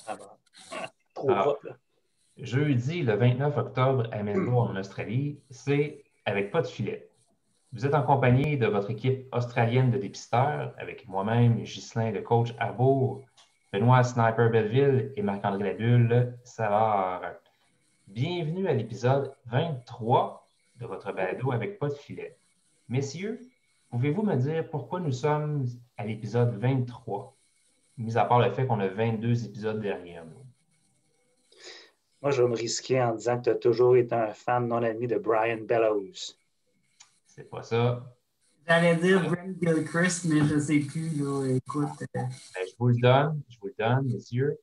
Ah bon. Trop Alors, propre, là. jeudi, le 29 octobre à Melbourne, en Australie, c'est avec pas de filet. Vous êtes en compagnie de votre équipe australienne de dépisteurs, avec moi-même, Ghislain, le coach Arbour, Benoît Sniper Belleville et Marc-André Labulle, Savard. Bienvenue à l'épisode 23 de votre balado avec pas de filet. Messieurs, pouvez-vous me dire pourquoi nous sommes à l'épisode 23, mis à part le fait qu'on a 22 épisodes derrière nous? Moi, je vais me risquer en disant que tu as toujours été un fan non ami de Brian Bellows. C'est pas ça. J'allais dire Brent Gilchrist, mais je ne sais plus. Là, écoute. Ben, je vous le donne, messieurs.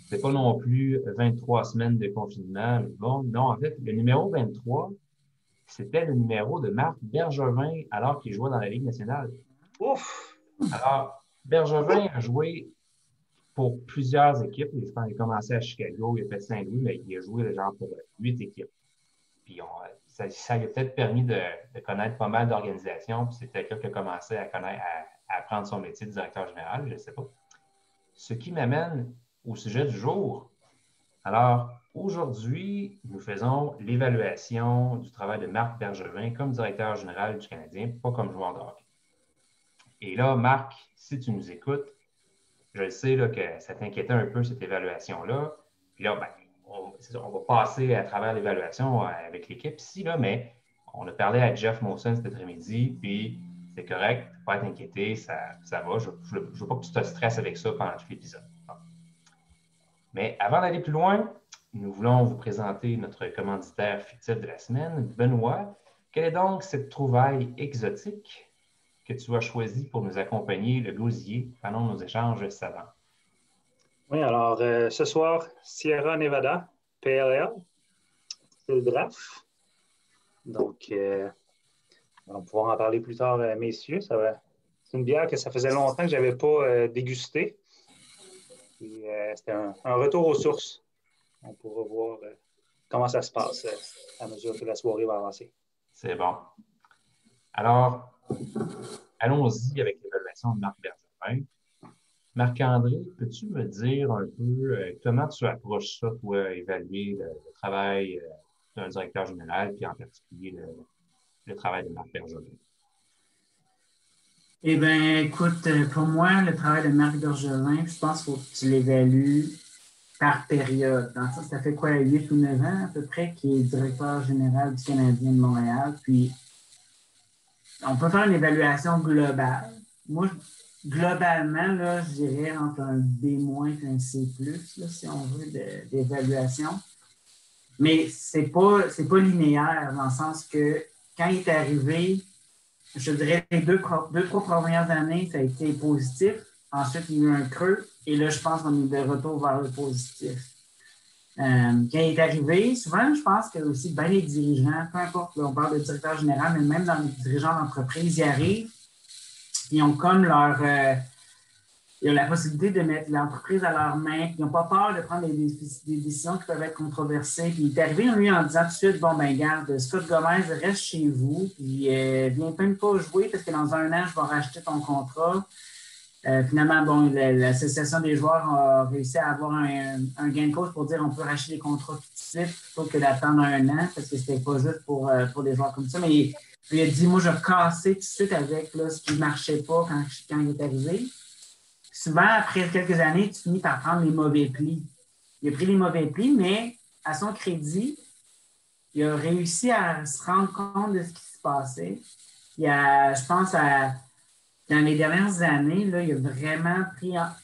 C'est pas non plus 23 semaines de confinement. Mais bon, non, en fait, le numéro 23, c'était le numéro de Marc Bergevin alors qu'il jouait dans la Ligue nationale. Ouf! Alors, Bergevin a joué pour plusieurs équipes. Je pense qu'il a commencé à Chicago, il a fait Saint-Louis, mais il a joué genre pour 8 équipes. Puis ça lui a peut-être permis de connaître pas mal d'organisations. Puis c'est quelqu'un qui a commencé à connaître, à apprendre son métier de directeur général, je ne sais pas. Ce qui m'amène au sujet du jour. Alors, aujourd'hui, nous faisons l'évaluation du travail de Marc Bergevin comme directeur général du Canadien, pas comme joueur de hockey. Et là, Marc, si tu nous écoutes, je sais là, que ça t'inquiétait un peu, cette évaluation-là. Puis là, ben, on va passer à travers l'évaluation avec l'équipe ici, là, mais on a parlé à Jeff Molson cet après-midi, puis c'est correct, ne pas être inquiété, ça va. Je ne veux pas que tu te stresses avec ça pendant tout l'épisode. Bon. Mais avant d'aller plus loin, nous voulons vous présenter notre commanditaire fictif de la semaine, Benoît. Quelle est donc cette trouvaille exotique que tu as choisie pour nous accompagner, le gosier, pendant nos échanges savants? Oui, alors ce soir, Sierra Nevada, PLL, c'est le draft. Donc, on va pouvoir en parler plus tard, messieurs. C'est une bière que ça faisait longtemps que je n'avais pas dégustée. C'était un retour aux sources. On pourra voir comment ça se passe à mesure que la soirée va avancer. C'est bon. Alors, allons-y avec l'évaluation de Marc Bergevin. Marc-André, peux-tu me dire un peu comment tu approches ça, toi, évaluer le travail d'un directeur général, puis en particulier le travail de Marc Bergevin? Eh bien, écoute, pour moi, le travail de Marc Bergevin, je pense qu'il faut que tu l'évalues par période. Dans ça fait quoi, 8 ou 9 ans à peu près, qu'il est directeur général du Canadien de Montréal. Puis, on peut faire une évaluation globale. Moi, globalement, là, je dirais entre un B- et un C+, là, si on veut, d'évaluation. Mais c'est pas linéaire dans le sens que quand il est arrivé, je dirais les trois premières années, ça a été positif. Ensuite, il y a eu un creux. Et là, je pense qu'on est de retour vers le positif. Quand il est arrivé, souvent, je pense que aussi bien les dirigeants, peu importe, là, on parle de directeur général, mais même dans les dirigeants d'entreprise, ils arrivent, ils ont comme ils ont la possibilité de mettre l'entreprise à leurs mains, ils n'ont pas peur de prendre des décisions qui peuvent être controversées. Puis il est arrivé, lui, en disant tout de suite, bon, ben garde, Scott Gomez reste chez vous, puis viens même pas jouer parce que dans un an, je vais racheter ton contrat. Finalement, bon, l'association des joueurs a réussi à avoir un gain de cause pour dire on peut racheter les contrats tout de suite plutôt que d'attendre un an parce que c'était pas juste pour des joueurs comme ça. Mais il a dit, moi, je vais casser tout de suite avec là, ce qui ne marchait pas quand il est arrivé. Souvent, après quelques années, tu finis par prendre les mauvais plis. Il a pris les mauvais plis, mais à son crédit, il a réussi à se rendre compte de ce qui se passait. Je pense, dans les dernières années, là, il a vraiment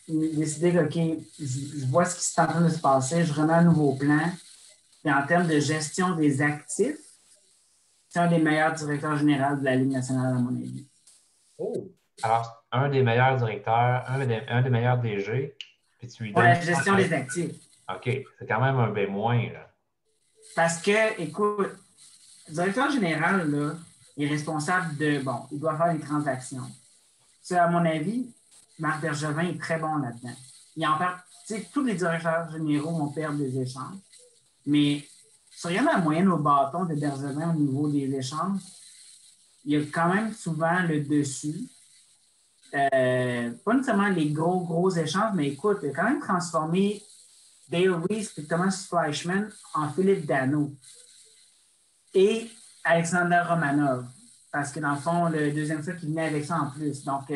décidé que, OK, je vois ce qui est en train de se passer, je remets un nouveau plan. Et en termes de gestion des actifs, c'est un des meilleurs directeurs généraux de la Ligue nationale, à mon avis. Oh! Alors, un des meilleurs directeurs, un des meilleurs DG, puis tu lui Pour donnes. la gestion des actifs. OK, c'est quand même un B-, là. Parce que, écoute, le directeur général, là, est responsable bon, il doit faire les transactions. Ça, à mon avis, Marc Bergevin est très bon là-dedans. Il en perd, tu sais, tous les directeurs généraux vont perdre des échanges, mais si on regarde la moyenne au bâton de Bergevin au niveau des échanges, il y a quand même souvent le dessus. Pas nécessairement les gros échanges, mais écoute, il a quand même transformé Dale Weiss et Thomas Fleischmann en Philippe Dano. Et Alexander Romanov. Parce que dans le fond, le deuxième choix qui venait avec ça en plus. Donc,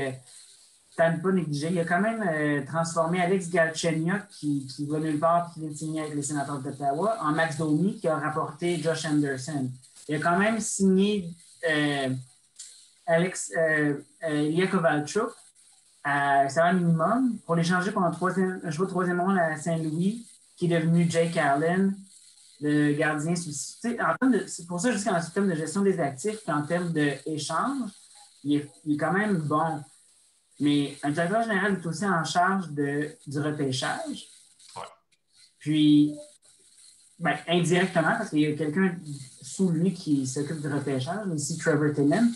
t'as ne pas négligé. Il a quand même transformé Alex Galchenyuk, qui va nulle part et qui vient de signer avec les Sénateurs d'Ottawa, en Max Domi, qui a rapporté Josh Anderson. Il a quand même signé Ilya Kovalchuk à salaire minimum pour l'échanger pour un choix de troisième ronde à Saint-Louis, qui est devenu Jake Allen, le gardien. C'est pour ça, jusqu'en termes de gestion des actifs, puis en termes d'échange, il est quand même bon. Mais un directeur général est aussi en charge du repêchage. Ouais. Puis, indirectement, parce qu'il y a quelqu'un sous lui qui s'occupe du repêchage, ici Trevor Timmins.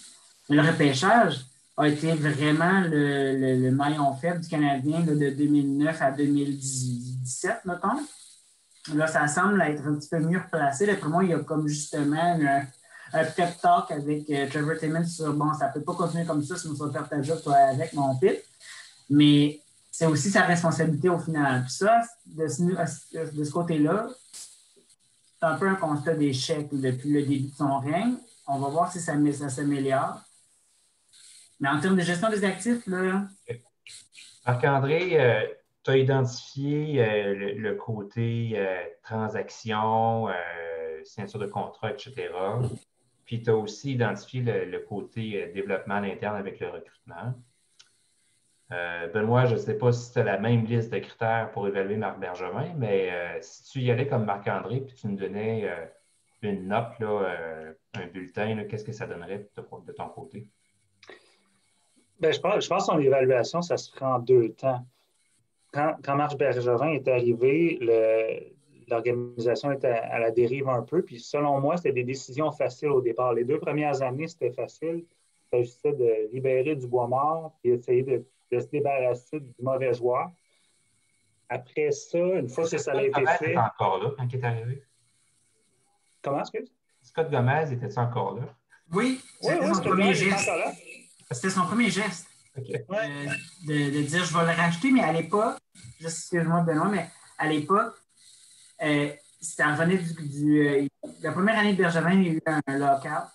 Mais le repêchage a été vraiment le maillon faible du Canadien de 2009 à 2017, mettons. Là, ça semble être un petit peu mieux replacé. D'après moi, il y a comme justement un pep talk avec Trevor Timmins sur ça ne peut pas continuer comme ça, sinon ça va perdre ta job, toi, avec mon pit. Mais c'est aussi sa responsabilité au final. Puis ça, de ce côté-là, c'est un peu un constat d'échec depuis le début de son règne. On va voir si ça s'améliore. Mais en termes de gestion des actifs, là. Marc-André, tu as identifié le côté transaction, signature de contrat, etc. Puis tu as aussi identifié le côté développement à l'interne avec le recrutement. Benoît, je ne sais pas si tu as la même liste de critères pour évaluer Marc Bergevin, mais si tu y allais comme Marc-André puis tu nous donnais une note, là, un bulletin, qu'est-ce que ça donnerait de ton côté? Ben, je pense que son évaluation, ça se ferait en deux temps. Quand Marc Bergevin est arrivé, l'organisation était à la dérive un peu. Puis selon moi, c'était des décisions faciles au départ. Les 2 premières années, c'était facile. Il s'agissait de libérer du bois mort et essayer de se débarrasser du mauvais joueur. Après ça, une fois que ça a été fait... était encore là quand il est arrivé? Comment, excuse? Scott Gomez, était-il encore là? Oui, c'était son premier geste. C'était son premier geste. Okay. De dire je vais le racheter, mais à l'époque, excuse-moi Benoît, mais à l'époque, ça revenait la première année de Bergevin, il y a eu un lockout.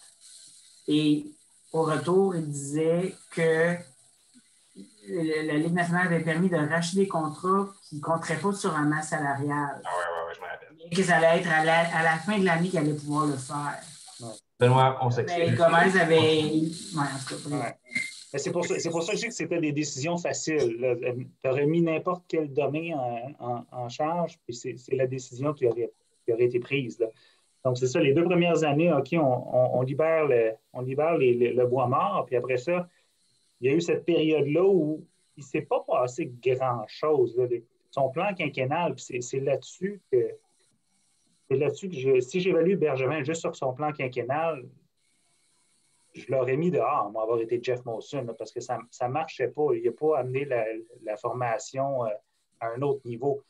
Et au retour, il disait que la Ligue nationale avait permis de racheter des contrats qui ne compteraient pas sur un masse salariale. Ah ouais, je me rappelle. Et que ça allait être à la fin de l'année qu'il allait pouvoir le faire. Ouais. Benoît, on s'excuse. Gomez avait... Ouais, en tout cas, ouais. C'est pour ça que je dis que c'était des décisions faciles. Tu aurais mis n'importe quel domaine en charge, puis c'est la décision qui aurait été prise. Là. Donc, c'est ça, les 2 premières années, OK, on libère le bois mort, puis après ça, il y a eu cette période-là où il ne s'est pas passé grand-chose. Son plan quinquennal, puis c'est là-dessus que si j'évalue Bergevin juste sur son plan quinquennal, je l'aurais mis dehors, moi, avoir été Jeff Molson, là, parce que ça ne marchait pas. Il n'a pas amené la formation à un autre niveau.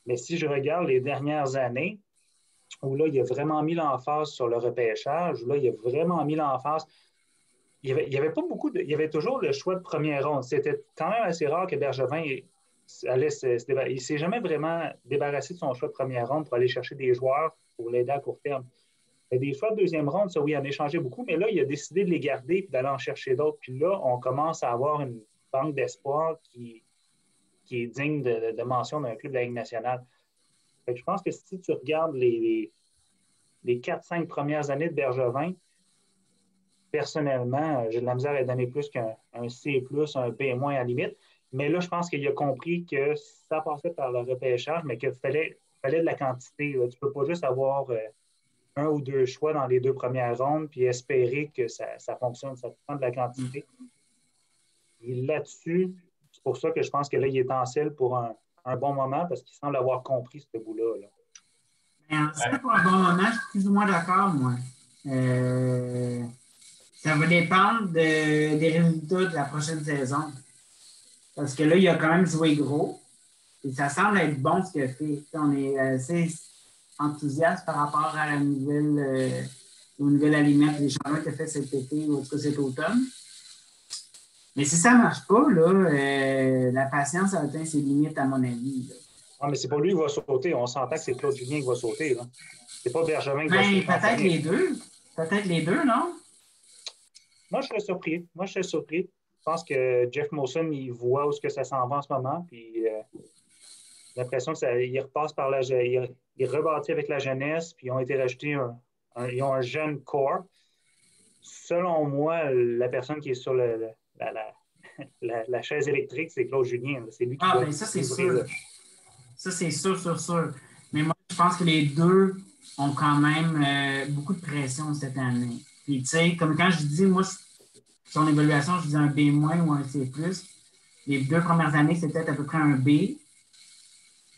Mais si je regarde les dernières années, où là, il a vraiment mis l'emphase sur le repêchage, où là, il a vraiment mis l'emphase. Il y avait pas beaucoup il y avait toujours le choix de première ronde. C'était quand même assez rare que Bergevin allait il ne s'est jamais vraiment débarrassé de son choix de première ronde pour aller chercher des joueurs pour l'aider à court terme. Il y a des choix de deuxième ronde, ça oui, il en a échangé beaucoup, mais là, il a décidé de les garder et d'aller en chercher d'autres. Puis là, on commence à avoir une banque d'espoir qui est digne de mention d'un club de la Ligue nationale. Fait que je pense que si tu regardes les 4-5 premières années de Bergevin, personnellement, j'ai de la misère à donner plus qu'un C+, un B- à la limite. Mais là, je pense qu'il a compris que ça passait par le repêchage, mais qu'il fallait de la quantité. Là. Tu ne peux pas juste avoir 1 ou 2 choix dans les 2 premières rondes puis espérer que ça fonctionne. Ça prend de la quantité. Et là-dessus, c'est pour ça que je pense que là, il est essentiel pour un bon moment parce qu'il semble avoir compris ce bout-là. Là. Mais pour un bon moment, je suis plus ou moins d'accord, moi. Ça va dépendre des résultats de la prochaine saison. Parce que là, il a quand même joué gros. Et ça semble être bon ce qu'il a fait. On est assez enthousiaste par rapport à la au nouvel aliment et les changements qu'il a fait cet été ou en tout cas cet automne. Mais si ça ne marche pas, là, la patience a atteint ses limites, à mon avis. Là. Ah, mais c'est pas lui qui va sauter. On s'entend que c'est Claude Julien qui va sauter. Là. C'est pas Bergevin qui va Ben, sauter en peut-être premier. les deux. Peut-être les deux, non? Moi, je serais surpris. Je pense que Jeff Molson, il voit où est-ce que ça s'en va en ce moment. Puis j'ai l'impression qu'il repasse par il rebâtit avec la jeunesse, puis ils ont été rajoutés ils ont un jeune corps. Selon moi, la personne qui est sur la chaise électrique, c'est Claude Julien. C'est lui qui Ah, doit ben ça, c'est livrer sûr. là. Ça, c'est sûr, sûr, sûr. Mais moi, je pense que les deux ont quand même beaucoup de pression cette année. Puis, tu sais, comme quand je dis, moi, son évaluation, je dis un B- ou un C+. Les 2 premières années, c'était à peu près un B.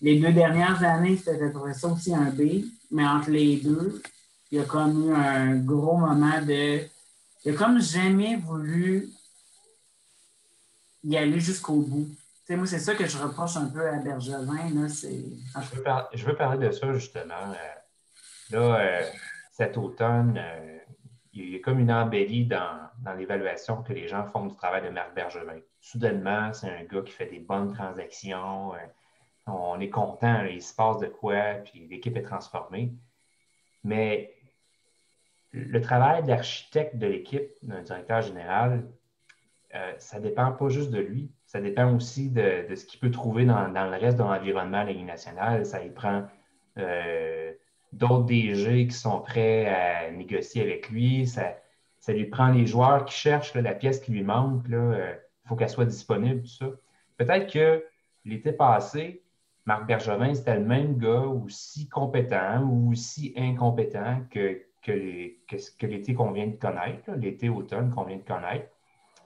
Les 2 dernières années, c'était à peu près ça aussi un B. Mais entre les deux, il y a comme eu un gros moment de... Il a comme jamais voulu y aller jusqu'au bout. Tu sais, moi, c'est ça que je reproche un peu à Bergevin. Là, c'est... Je veux parler de ça, justement. Là, cet automne, il y a comme une embellie dans l'évaluation que les gens font du travail de Marc Bergevin. Soudainement, c'est un gars qui fait des bonnes transactions. On est content, il se passe de quoi, puis l'équipe est transformée. Mais le travail d'architecte de l'équipe, d'un directeur général, ça ne dépend pas juste de lui. Ça dépend aussi de ce qu'il peut trouver dans le reste de l'environnement de la Ligue nationale. Ça y prend d'autres DG qui sont prêts à négocier avec lui. Ça lui prend les joueurs qui cherchent là, la pièce qui lui manque. Il faut qu'elle soit disponible, tout ça. Peut-être que l'été passé, Marc Bergevin, c'était le même gars aussi compétent ou aussi incompétent que l'été qu'on vient de connaître, l'été-automne qu'on vient de connaître.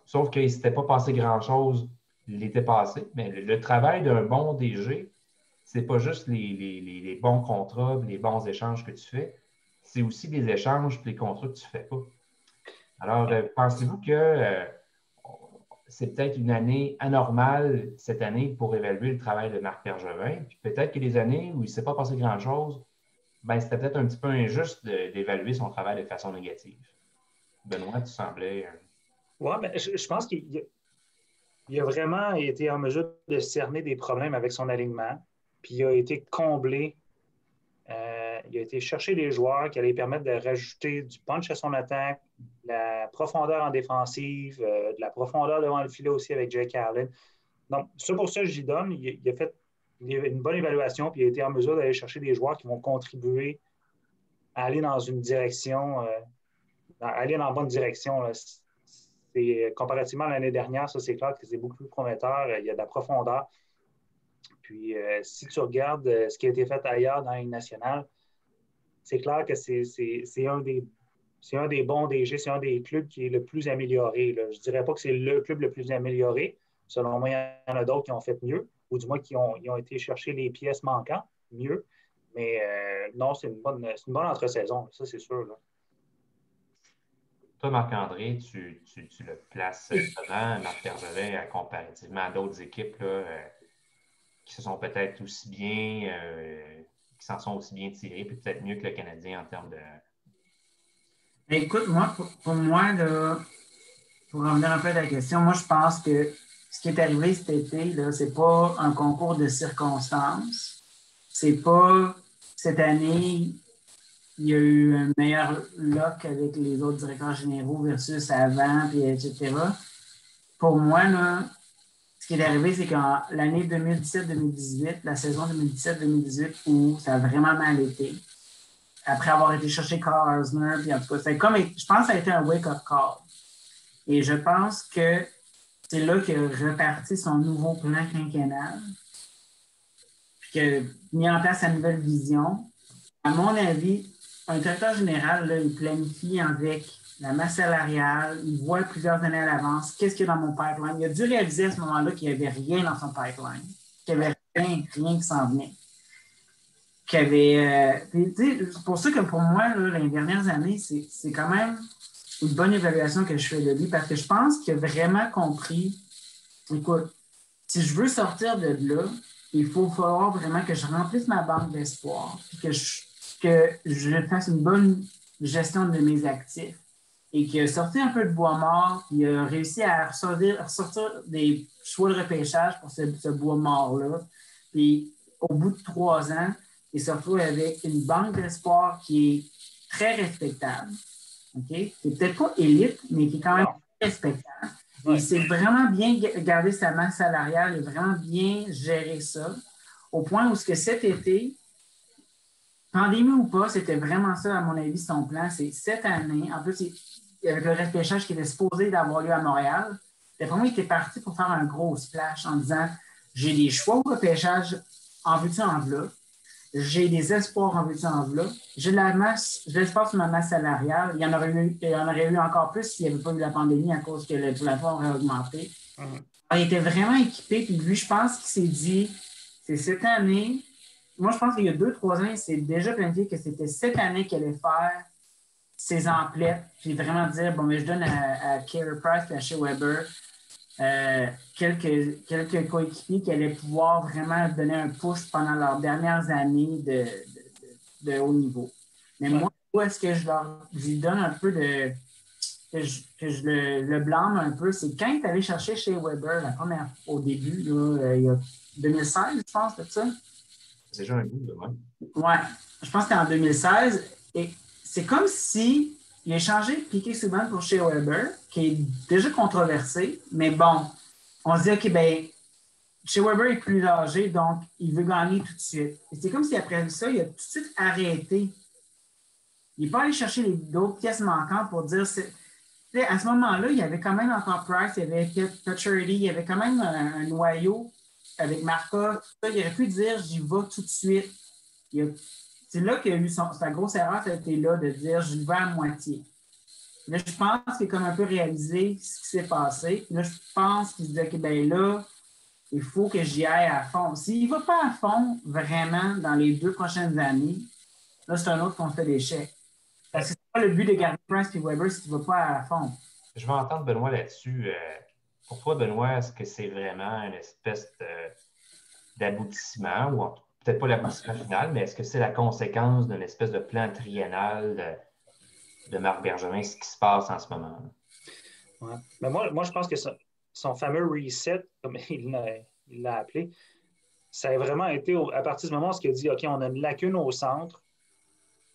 Sauf qu'il ne s'était pas passé grand-chose l'été passé. Mais le travail d'un bon DG, ce n'est pas juste les bons contrats, les bons échanges que tu fais, c'est aussi les échanges et les contrats que tu ne fais pas. Alors, pensez-vous que c'est peut-être une année anormale cette année pour évaluer le travail de Marc Bergevin? Puis peut-être que les années où il ne s'est pas passé grand-chose, ben, c'était peut-être un petit peu injuste d'évaluer son travail de façon négative. Benoît, tu semblais... Oui, mais je pense il a vraiment été en mesure de cerner des problèmes avec son alignement, puis il a été comblé. Il a été chercher des joueurs qui allaient permettre de rajouter du punch à son attaque, de la profondeur en défensive, de la profondeur devant le filet aussi avec Jake Allen. Donc, ça pour ça, j'y donne. Il a fait une bonne évaluation, puis il a été en mesure d'aller chercher des joueurs qui vont contribuer à aller dans une direction, aller dans la bonne direction. Là. Comparativement à l'année dernière, ça, c'est clair que c'est beaucoup plus prometteur. Il y a de la profondeur. Puis, si tu regardes ce qui a été fait ailleurs dans la Ligue nationale, c'est clair que c'est un des bons DG, c'est un des clubs qui est le plus amélioré. Là. Je ne dirais pas que c'est le club le plus amélioré. Selon moi, il y en a d'autres qui ont fait mieux, ou du moins qui ont été chercher les pièces manquantes mieux. Mais non, c'est une bonne entre-saison, ça c'est sûr. Là. Toi, Marc-André, tu le places comment, Marc Bergevin, comparativement à d'autres équipes là, qui se sont peut-être aussi bien, qui s'en sont aussi bien tirées, puis peut-être mieux que le Canadien en termes de. Écoute, moi, pour moi, là, pour revenir un peu à la question, moi, je pense que ce qui est arrivé cet été, là, c'est pas un concours de circonstances. C'est pas cette année, il y a eu un meilleur lock avec les autres directeurs généraux versus avant, puis etc. Pour moi, là, ce qui est arrivé, c'est qu'en l'année 2017-2018, la saison 2017-2018, où ça a vraiment mal été, après avoir été chercher Carl Arzner, puis en tout cas, je pense que ça a été un wake-up call. Et je pense que c'est là qu'il a reparti son nouveau plan quinquennal, puis qu'il a mis en place sa nouvelle vision. À mon avis, un directeur général, là, il planifie avec la masse salariale, il voit plusieurs années à l'avance, qu'est-ce qu'il y a dans mon pipeline. Il a dû réaliser à ce moment-là qu'il n'y avait rien dans son pipeline, qu'il n'y avait rien qui s'en venait. C'est pour ça que pour moi, là, les dernières années, c'est quand même une bonne évaluation que je fais de lui parce que je pense qu'il a vraiment compris, écoute, si je veux sortir de là, il faut falloir vraiment que je remplisse ma banque d'espoir et que je fasse une bonne gestion de mes actifs et qu'il a sorti un peu de bois mort, il a réussi à ressortir des choix de repêchage pour ce bois mort-là. Puis au bout de 3 ans, il se retrouve avec une banque d'espoir qui est très respectable. Okay? Qui n'est peut-être pas élite, mais qui est quand même respectable. Ouais. Il sait vraiment bien garder sa masse salariale et vraiment bien gérer ça, au point où cet été, pandémie ou pas, c'était vraiment ça, à mon avis, son plan. C'est cette année, en plus, avec le repêchage qui était supposé d'avoir lieu à Montréal, d'après moi, il était parti pour faire un gros splash en disant « J'ai des choix au repêchage, en veux-tu en v'là? J'ai des espoirs en veux-tu en v'là? J'ai de la masse, je l'espace sur ma masse salariale. Il y en aurait eu encore plus s'il n'y avait pas eu la pandémie à cause que le plafond aurait augmenté. Alors, il était vraiment équipé, puis lui, je pense qu'il s'est dit « C'est cette année. » Moi, je pense qu'il y a 2-3 ans, il s'est déjà planifié que c'était cette année qu'il allait faire ses emplettes, puis vraiment dire, bon, mais je donne à Carey Price et à Shea Weber quelques coéquipiers qui allaient pouvoir vraiment donner un push pendant leurs dernières années de haut niveau. Mais moi, où est-ce que je lui donne un peu de... que je le blâme un peu, c'est quand il est allé chercher Shea Weber la première au début, là, il y a 2016, je pense, c'est ça? C'est déjà un bout, là, ouais. Je pense que c'était en 2016. Et c'est comme si il a échangé Piquet Souban pour Shea Weber, qui est déjà controversé, mais bon, on se dit, OK, ben, Shea Weber est plus âgé, donc il veut gagner tout de suite. Et c'est comme si après ça, il a tout de suite arrêté. Il n'est pas allé chercher d'autres pièces manquantes pour dire. À ce moment-là, il y avait quand même encore Price, il y avait Pacioretty, il y avait quand même un noyau avec Markov. Il aurait pu dire j'y vais tout de suite. C'est là qu'il a eu sa grosse erreur, ça a été là de dire je vais à moitié. Là, je pense qu'il a comme un peu réalisé ce qui s'est passé. Là, je pense qu'il se disait que ben là, il faut que j'y aille à fond. S'il ne va pas à fond vraiment dans les 2 prochaines années, là, c'est un autre constat d'échec. Parce que c'est pas le but de garder Price et Weber si tu ne vas pas à fond. Je vais entendre Benoît là-dessus. Pour toi, Benoît, est-ce que c'est vraiment une espèce d'aboutissement, ou peut-être pas l'aboutissement final, mais est-ce que c'est la conséquence d'une espèce de plan triennal de Marc Bergevin, ce qui se passe en ce moment? Ouais. Mais moi, je pense que son fameux reset, comme il l'a appelé, ça a vraiment été à partir du moment où il a dit OK, on a une lacune au centre,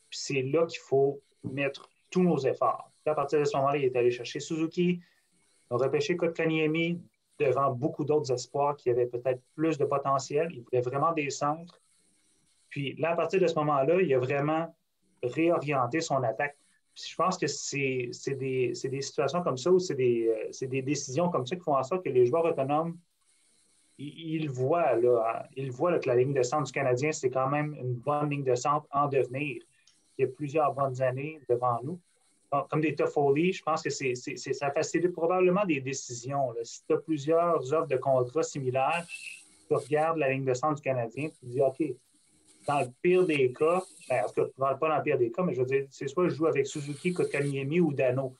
puis c'est là qu'il faut mettre tous nos efforts. Puis à partir de ce moment-là, il est allé chercher Suzuki, il a repêché Kotkaniemi devant beaucoup d'autres espoirs qui avaient peut-être plus de potentiel. Il voulait vraiment des centres. Puis là, à partir de ce moment-là, il a vraiment réorienté son attaque. Puis je pense que c'est des situations comme ça ou c'est des décisions comme ça qui font en sorte que les joueurs autonomes, ils voient que la ligne de centre du Canadien, c'est quand même une bonne ligne de centre en devenir. Il y a plusieurs bonnes années devant nous. Donc, comme des Toffoli, je pense que ça facilite probablement des décisions. Là. Si tu as plusieurs offres de contrats similaires, tu regardes la ligne de centre du Canadien, tu te dis OK, dans le pire des cas, en tout cas, pas dans le pire des cas, mais je veux dire, c'est soit je joue avec Suzuki, Kotkaniemi ou Dano.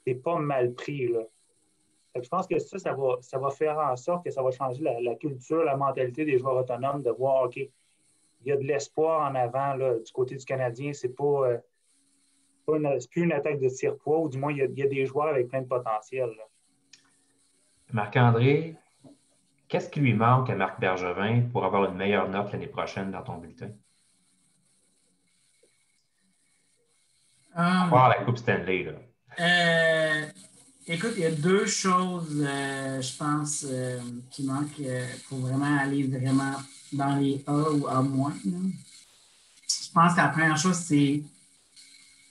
C'est pas mal pris, là. Je pense que ça va faire en sorte que ça va changer la culture, la mentalité des joueurs autonomes de voir, OK, il y a de l'espoir en avant là, du côté du Canadien. C'est plus une attaque de tire-poids, ou du moins, il y a des joueurs avec plein de potentiel. Là. Marc-André, qu'est-ce qui lui manque à Marc Bergevin pour avoir une meilleure note l'année prochaine dans ton bulletin? Voir la Coupe Stanley, là. Écoute, il y a 2 choses, je pense, qui manquent pour vraiment aller vraiment dans les A ou A-. Je pense que la première chose, c'est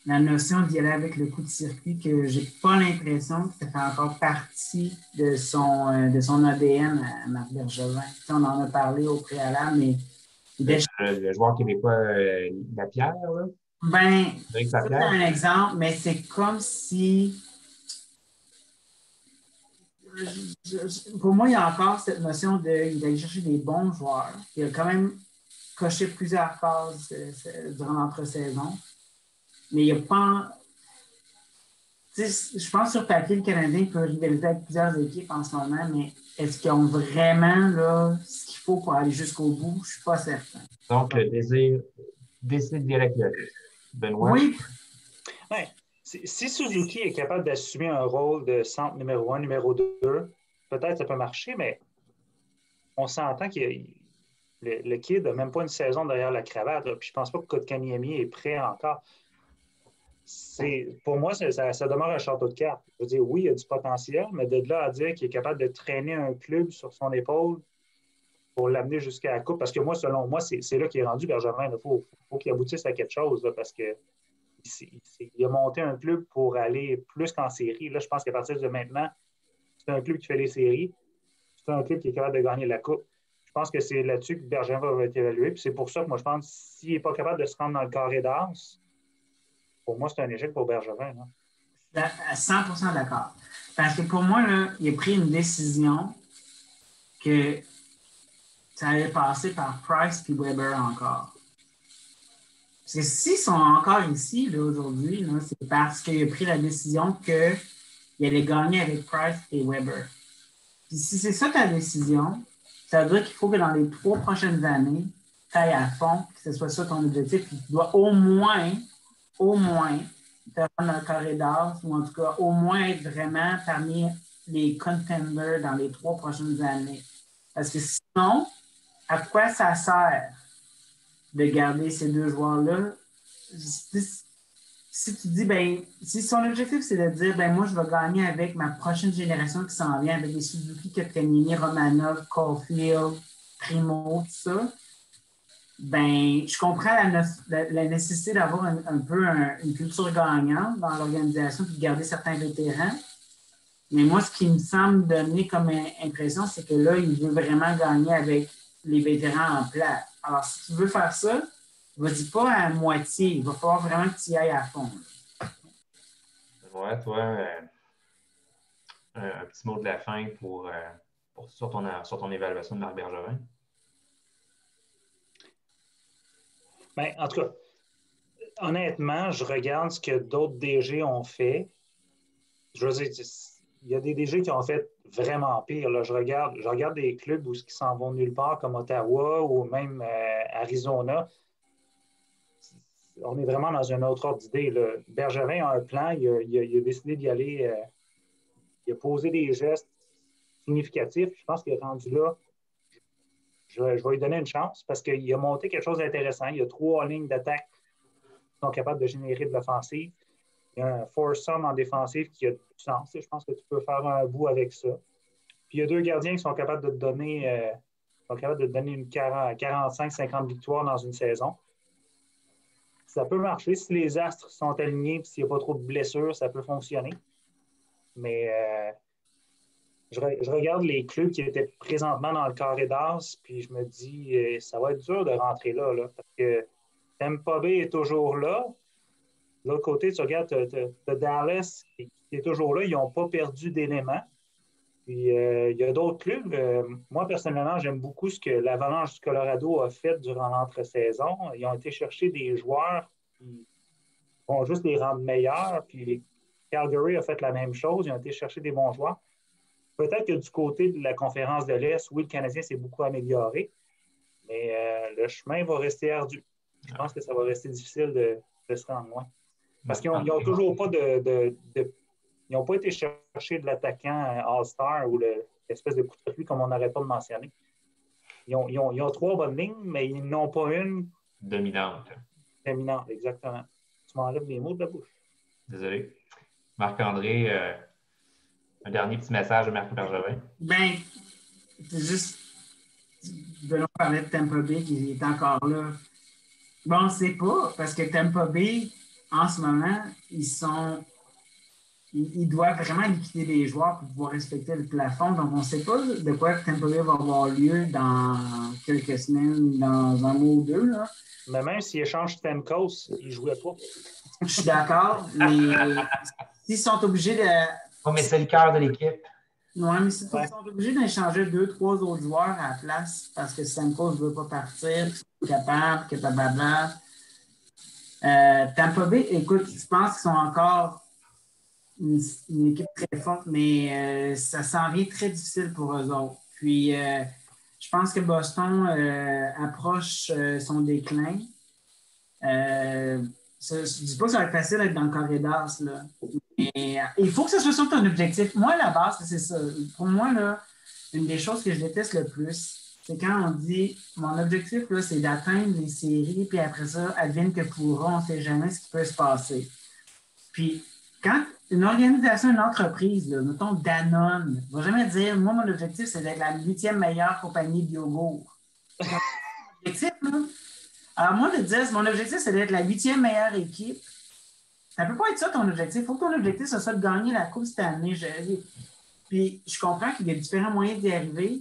la notion d'y aller avec le coup de circuit, que j'ai pas l'impression que ça fait encore partie de son ADN à Marc Bergevin. On en a parlé au préalable, mais... Le joueur québécois, Lapierre, là? Ben, c'est un exemple, mais c'est comme si... Pour moi, il y a encore cette notion d'aller chercher des bons joueurs. Il a quand même coché plusieurs cases durant l'entre-saison. Mais il n'y a pas... Je pense sur papier, le Canadien peut rivaliser avec plusieurs équipes en ce moment, mais est-ce qu'ils ont vraiment là, ce qu'il faut pour aller jusqu'au bout? Je ne suis pas certain. Donc, le désir décide direct de Benoît. Oui. Ouais. Si Suzuki est capable d'assumer un rôle de centre numéro 1, numéro 2, peut-être ça peut marcher, mais on s'entend qu'il Le kid n'a même pas une saison derrière la cravate. Là, puis je pense pas que Kotkaniemi est prêt encore. Pour moi, ça demeure un château de cartes. Je veux dire, oui, il y a du potentiel, mais de là à dire qu'il est capable de traîner un club sur son épaule pour l'amener jusqu'à la coupe, parce que moi, selon moi, c'est là qu'il est rendu, Bergevin. Il faut qu'il aboutisse à quelque chose, là, parce que il a monté un club pour aller plus qu'en série. Là, je pense qu'à partir de maintenant, c'est un club qui fait les séries. C'est un club qui est capable de gagner la coupe. Je pense que c'est là-dessus que Bergevin va être évalué. Puis c'est pour ça que moi, je pense que s'il n'est pas capable de se rendre dans le carré d'as, pour moi, c'est un échec pour Bergevin. Là. Je suis à 100% d'accord. Parce que pour moi, là, il a pris une décision que ça allait passer par Price et Weber encore. Parce que s'ils sont encore ici là, aujourd'hui, là, c'est parce qu'il a pris la décision qu'il allait gagner avec Price et Weber. Puis si c'est ça ta décision, ça veut dire qu'il faut que dans les 3 prochaines années, tu ailles à fond, que ce soit ça ton objectif, puis tu dois au moins, te rendre dans le carré d'as, ou en tout cas, au moins être vraiment parmi les contenders dans les 3 prochaines années. Parce que sinon, à quoi ça sert de garder ces 2 joueurs-là? Si tu dis, ben, si son objectif, c'est de dire, ben, moi, je vais gagner avec ma prochaine génération qui s'en vient, avec les Suzuki, Kotkaniemi, Romanov, Caulfield, Primo, tout ça, ben, je comprends la nécessité d'avoir un peu une culture gagnante dans l'organisation et de garder certains vétérans. Mais moi, ce qui me semble donner comme impression, c'est que là, il veut vraiment gagner avec les vétérans en place. Alors, si tu veux faire ça, vas-y pas à moitié. Il va falloir vraiment que tu y ailles à fond. Ouais, toi, un petit mot de la fin sur ton évaluation de Marc Bergevin. Ben, en tout cas, honnêtement, je regarde ce que d'autres DG ont fait. Je veux dire, il y a des DG qui ont fait vraiment pire. Là. Je regarde des clubs qui s'en vont nulle part, comme Ottawa ou même Arizona. On est vraiment dans un autre ordre d'idée. Là. Bergevin a un plan, il a décidé d'y aller. Il a posé des gestes significatifs. Je pense qu'il est rendu là. Je vais lui donner une chance parce qu'il a monté quelque chose d'intéressant. Il y a 3 lignes d'attaque qui sont capables de générer de l'offensive. Il y a un foursome en défensive qui a du sens. Je pense que tu peux faire un bout avec ça. Puis il y a 2 gardiens qui sont capables de te donner, une 45-50 victoires dans une saison. Ça peut marcher. Si les astres sont alignés et s'il n'y a pas trop de blessures, ça peut fonctionner. Mais je regarde les clubs qui étaient présentement dans le carré d'as, puis je me dis, ça va être dur de rentrer là parce que Tampa Bay est toujours là. De l'autre côté, tu regardes Dallas qui est toujours là. Ils n'ont pas perdu d'éléments. Puis, il y a d'autres clubs. Moi, personnellement, j'aime beaucoup ce que l'Avalanche du Colorado a fait durant l'entre-saison. Ils ont été chercher des joueurs qui vont juste les rendre meilleurs. Puis, Calgary a fait la même chose. Ils ont été chercher des bons joueurs. Peut-être que du côté de la conférence de l'Est, oui, le Canadien s'est beaucoup amélioré, mais le chemin va rester ardu. Je pense que ça va rester difficile de se rendre loin. Parce qu'ils n'ont toujours pas ils n'ont pas été chercher de l'attaquant All-Star ou l'espèce de coup de pluie comme on n'arrête pas de mentionner. Ils ont 3 bonnes lignes, mais ils n'ont pas une dominante. Dominante, exactement. Tu m'enlèves les mots de la bouche. Désolé. Marc-André, un dernier petit message de Marc Bergevin. Ben, c'est juste de nous parler de Tampa Bay qui est encore là. Bon, on ne sait pas, parce que Tampa Bay, en ce moment, ils doivent vraiment liquider les joueurs pour pouvoir respecter le plafond. Donc, on ne sait pas de quoi Tampa Bay va avoir lieu dans quelques semaines, dans un mois ou 2. Là. Mais même s'ils échangent Stamkos, ils ne jouaient pas. Je suis d'accord, mais s'ils sont obligés de... Oh, mais c'est le cœur de l'équipe. Oui, mais s'ils sont obligés d'échanger 2-3 autres joueurs à la place parce que Stamkos ne veut pas partir, qu'ils sont capables, que blablabla. Tampa Bay, écoute, je pense qu'ils sont encore une équipe très forte, mais ça s'en vient très difficile pour eux autres. Puis, je pense que Boston approche son déclin. Je ne dis pas que ça va être facile d'être dans le carré d'as, là. Mais il faut que ce soit sur ton objectif. Moi, à la base, c'est ça. Pour moi, là, une des choses que je déteste le plus, c'est quand on dit mon objectif, là, c'est d'atteindre les séries, puis après ça, advienne que pourra, on ne sait jamais ce qui peut se passer. Puis, quand une organisation, une entreprise, là, mettons Danone, ne va jamais dire moi, mon objectif, c'est d'être la 8e meilleure compagnie de yogourt. C'est mon objectif, là. Alors, moi, de dire mon objectif, c'est d'être la 8e meilleure équipe. Ça ne peut pas être ça ton objectif. Il faut que ton objectif, ce soit de gagner la Coupe cette année. Puis, je comprends qu'il y a différents moyens d'y arriver,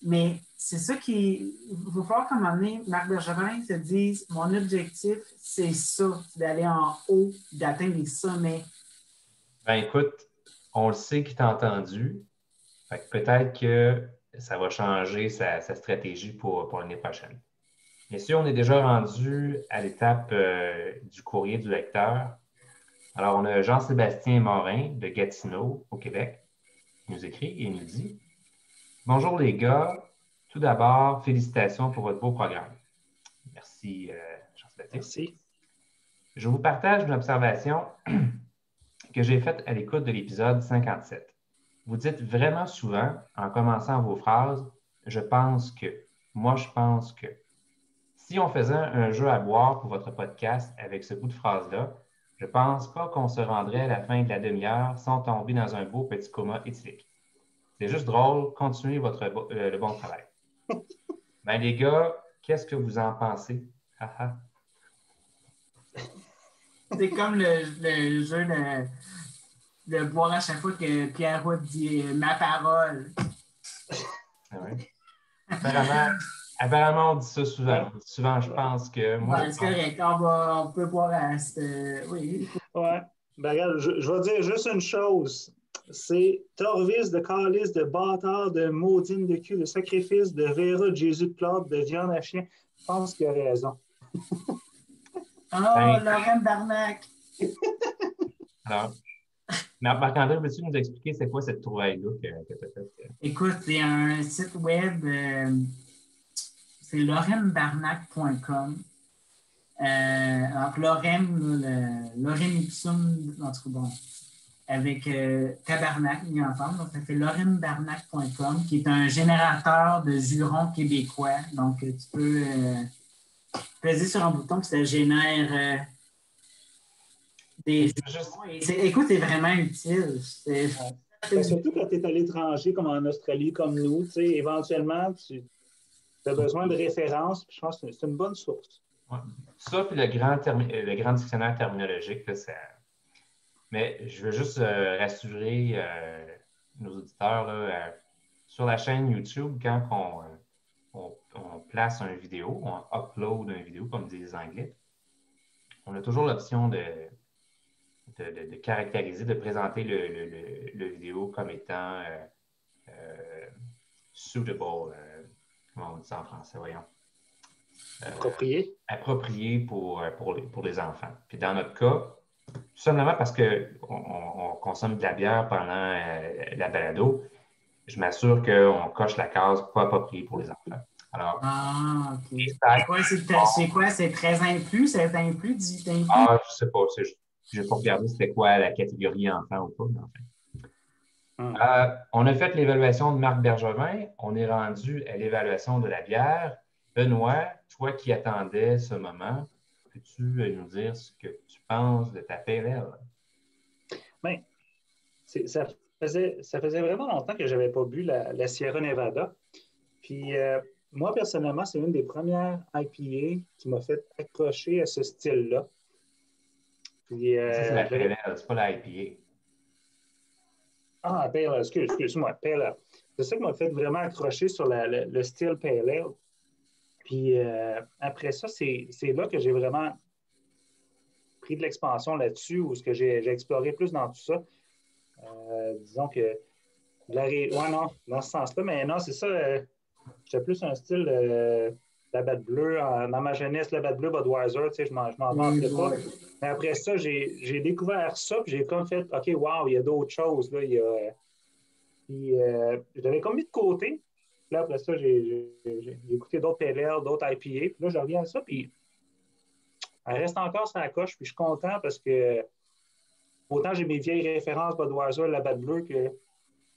mais c'est ça qui. Il va falloir qu'à un moment donné, Marc Bergevin se dise mon objectif, c'est ça, c'est d'aller en haut, d'atteindre les sommets. Ben écoute, on le sait qu'il t'a entendu. Fait que peut-être que ça va changer sa stratégie pour l'année prochaine. Bien sûr, on est déjà rendu à l'étape du courrier du lecteur. Alors, on a Jean-Sébastien Morin de Gatineau, au Québec, qui nous écrit et nous dit « Bonjour les gars, tout d'abord, félicitations pour votre beau programme. » Merci, Jean-Sébastien. Merci. Je vous partage une observation que j'ai faite à l'écoute de l'épisode 57. Vous dites vraiment souvent, en commençant vos phrases, « Je pense que »,« Moi, je pense que ». Si on faisait un jeu à boire pour votre podcast avec ce bout de phrase-là, je ne pense pas qu'on se rendrait à la fin de la demi-heure sans tomber dans un beau petit coma éthylique. C'est juste drôle. Continuez le bon travail. Ben les gars, qu'est-ce que vous en pensez? C'est comme le jeu de boire à chaque fois que Pierre Roux dit ma parole. Ouais. Apparemment, on dit ça souvent. Souvent, je pense que moi. Ouais, c'est correct. On peut boire à oui. Ouais. Ben, regarde, je vais dire juste une chose. C'est Torvis de calice, de bâtard, de maudine de cul, de sacrifice, de Vera, de Jésus de plâtre, de viande à chien. Je pense qu'il a raison. Oh, Lorraine Barnac! Alors, Marc-André, veux-tu nous expliquer c'est quoi cette trouvaille-là que tu as faite? Écoute, c'est un site web, c'est lorrainebarnac.com. Alors, Lorraine Ipsum, en tout cas, bon, avec Tabarnak mis ensemble. Donc, ça fait lorrainebarnac.com, qui est un générateur de jurons québécois. Donc, tu peux peser sur un bouton, puis ça génère des jurons. Écoute, c'est vraiment utile. Surtout quand tu es à l'étranger, comme en Australie, comme nous, éventuellement, tu as besoin de références, puis je pense que c'est une bonne source. Ouais. Ça, puis le grand dictionnaire terminologique, là, ça... Mais je veux juste rassurer nos auditeurs, là, sur la chaîne YouTube, quand on place une vidéo, on upload une vidéo, comme disent les Anglais, on a toujours l'option de caractériser, de présenter le vidéo comme étant suitable, comment on dit ça en français, voyons. Approprié. Approprié pour les enfants. Puis dans notre cas, tout simplement parce qu'on consomme de la bière pendant la balado, je m'assure qu'on coche la case pas appropriée pour les enfants. Alors, OK. C'est quoi? C'est 13 ans et plus? 16 ans et plus? 18 ans et plus? Ah, je sais pas. Je n'ai pas regardé c'était quoi la catégorie enfant ou pas, mais enfin. On a fait l'évaluation de Marc Bergevin. On est rendu à l'évaluation de la bière. Benoît, toi qui attendais ce moment, peux-tu nous dire ce que tu penses de ta PLL? Bien, ça faisait vraiment longtemps que je n'avais pas bu la Sierra Nevada. Puis, moi, personnellement, c'est une des premières IPA qui m'a fait accrocher à ce style-là. Puis, ça, c'est la PLL, c'est pas la IPA. Ah, PLL, excuse-moi, PLL. C'est ça qui m'a fait vraiment accrocher sur le style PLL. Puis après ça, c'est là que j'ai vraiment pris de l'expansion là-dessus, où j'ai exploré plus dans tout ça. Disons que ouais, non, dans ce sens-là, mais non, c'est ça. J'étais plus un style la batte bleue. Dans ma jeunesse, la batte bleue Budweiser, tu sais, je m'en vanterais pas. Mais après ça, j'ai découvert ça, puis j'ai comme fait, OK, wow, il y a d'autres choses. Là, puis je l'avais comme mis de côté. Puis là, après ça, j'ai écouté d'autres PLL, d'autres IPA. Puis là, je reviens à ça, puis elle reste encore sur la coche. Puis je suis content parce que autant j'ai mes vieilles références Budweiser, la batte bleue, que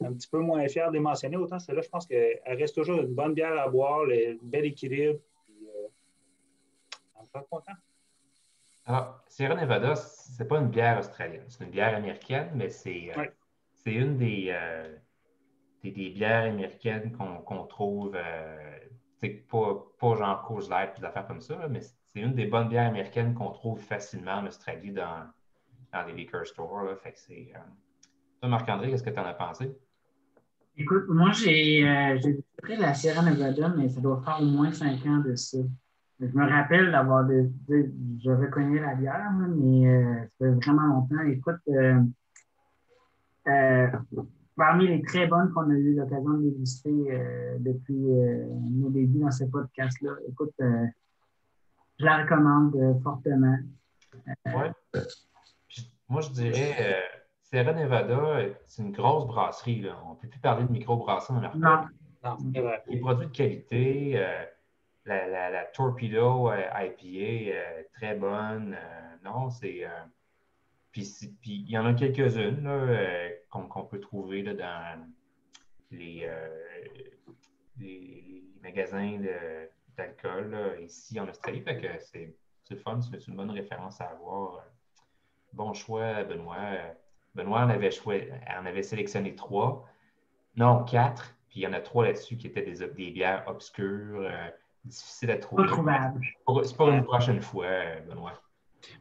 un petit peu moins fier de les mentionner. Autant celle-là, je pense qu'elle reste toujours une bonne bière à boire, un bel équilibre. Puis, on me fait content. Alors, Sierra Nevada, c'est pas une bière australienne, c'est une bière américaine, mais Ouais. c'est une des bières américaines qu'on trouve, pas genre Coors Light et des affaires comme ça, là, mais c'est une des bonnes bières américaines qu'on trouve facilement en Australie dans les liquor stores. Là. Fait que c'est, toi, Marc-André, qu'est-ce que tu en as pensé? Écoute, moi, j'ai pris la Sierra Nevada, mais ça doit faire au moins 5 ans de ça. Je me rappelle je reconnais la bière, là, mais ça fait vraiment longtemps. Écoute, euh, parmi les très bonnes qu'on a eu l'occasion de déguster depuis nos débuts dans ce podcast-là, écoute, je la recommande fortement. Ouais. Moi, je dirais, Sierra Nevada, c'est une grosse brasserie. Là. On ne peut plus parler de microbrasserie en Alberta. Non. Non, c'est vrai. Les produits de qualité, la Torpedo IPA, très bonne. Non, c'est. Puis il y en a quelques-unes là, qu'on peut trouver là, dans les, les magasins d'alcool là, ici en Australie. Fait que c'est le fun, c'est une bonne référence à avoir. Bon choix, Benoît. Benoît en avait sélectionné 3, non 4, puis il y en a 3 là-dessus qui étaient des bières obscures, difficiles à Pas trouver. trouvable. C'est pour une Ouais. prochaine fois, Benoît.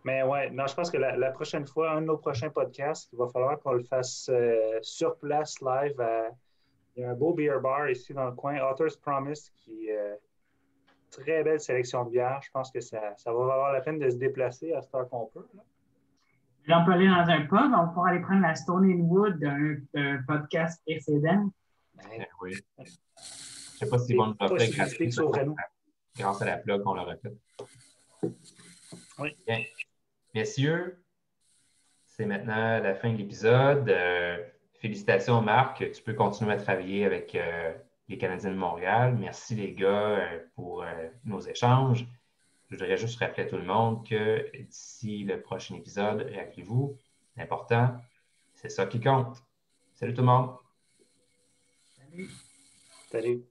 Mais ouais, non, je pense que la prochaine fois, un de nos prochains podcasts, il va falloir qu'on le fasse sur place, live. Il y a un beau beer bar ici dans le coin, Author's Promise, qui est très belle sélection de bières. Je pense que ça va valoir la peine de se déplacer à cette heure qu'on peut. Là. Là, on peut aller dans un pub, on pourra aller prendre la Stone in Wood d'un podcast précédent. Ben, Oui. Je ne sais pas s'ils des vont nous offrir possibilités qui gratuit s'offrent à nous. grâce à la plug qu'on leur a faite. Oui. Bien. Messieurs, c'est maintenant la fin de l'épisode. Félicitations, Marc. Tu peux continuer à travailler avec les Canadiens de Montréal. Merci, les gars, pour nos échanges. Je voudrais juste rappeler à tout le monde que d'ici le prochain épisode, rappelez-vous, l'important, c'est ça qui compte. Salut tout le monde. Salut. Salut.